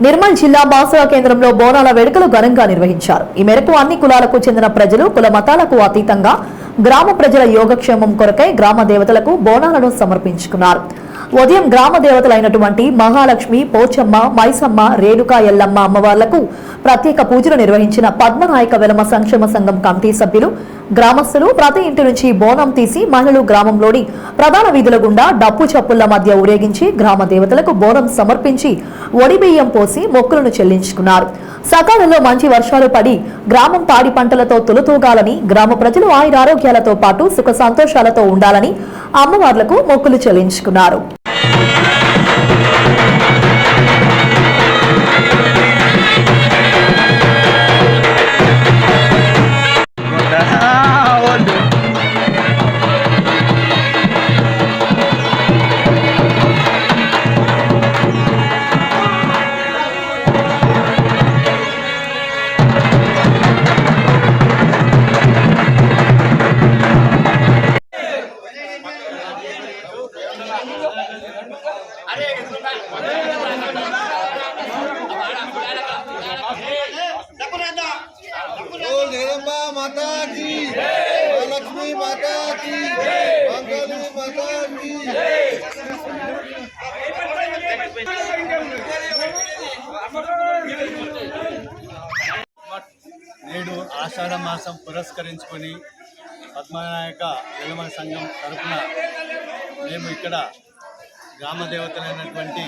నిర్మల్ జిల్లా బాసర కేంద్రంలో బోనాల వేడుకలు ఘనంగా నిర్వహించారు. ఈ మేరకు అన్ని కులాలకు చెందిన ప్రజలు కుల మతాలకు అతీతంగా గ్రామ ప్రజల యోగక్షేమం కొరకై గ్రామ దేవతలకు బోనాలను సమర్పించుకున్నారు. ఉదయం గ్రామ దేవతలైనటువంటి మహాలక్ష్మి, పోచమ్మ, మైసమ్మ, రేణుకా ఎల్లమ్మ అమ్మవార్లకు ప్రత్యేక పూజలు నిర్వహించిన పద్మనాయక వెలమ సంక్షేమ సంఘం కమిటీ సభ్యులు, గ్రామస్తులు ప్రతి ఇంటి నుంచి బోనం తీసి మహిళలు గ్రామంలోని ప్రధాన వీధుల గుండా డప్పు చప్పుళ్ల మధ్య ఊరేగించి గ్రామ దేవతలకు బోనం సమర్పించి ఒడిబియ్యం పోసి మొక్కులను చెల్లించుకున్నారు. సకాలంలో మంచి వర్షాలు పడి గ్రామం పాడి పంటలతో తులతూగాలని, గ్రామ ప్రజలు ఆయురారోగ్యాలతో పాటు సుఖ సంతోషాలతో ఉండాలని అమ్మవార్లకు మొక్కులు చెల్లించుకున్నారు. माता की लक्ष्मी माता की मंगली माता की నేడు ఆషాఢ మాసం పురస్కరించుకొని పద్మనాయక వెలమ సంఘం తరపున మేము ఇక్కడ గ్రామ దేవతలైనటువంటి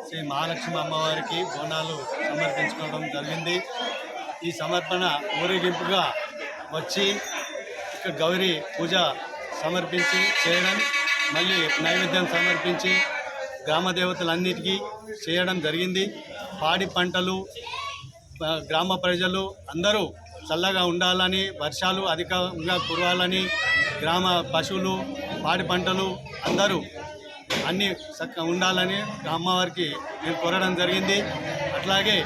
శ్రీ మహాలక్ష్మి అమ్మవారికి బోనాలు సమర్పించుకోవడం జరిగింది. ఈ సమర్పణ ఊరేగింపుగా వచ్చి ఇక్కడ గౌరీ పూజ సమర్పించి చేయడం, మళ్ళీ నైవేద్యం సమర్పించి గ్రామ దేవతలన్నిటికీ చేయడం జరిగింది. పాడి పంటలు, గ్రామ ప్రజలు అందరూ చల్లగా ఉండాలని, వర్షాలు అధికంగా కురవాలని, గ్రామ పశువులు, పాడి పంటలు అందరూ అన్నీ చక్కగా ఉండాలని అమ్మవారికి నేను కోరడం జరిగింది. అట్లాగే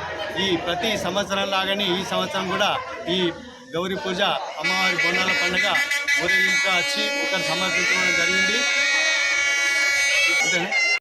ఈ ప్రతి సంవత్సరం లాగానే ఈ సంవత్సరం కూడా ఈ గౌరీ పూజ అమ్మవారి బోనాల పండుగ ఊరేగింపుగా వచ్చి ఇక్కడ సమర్పించడం జరిగింది.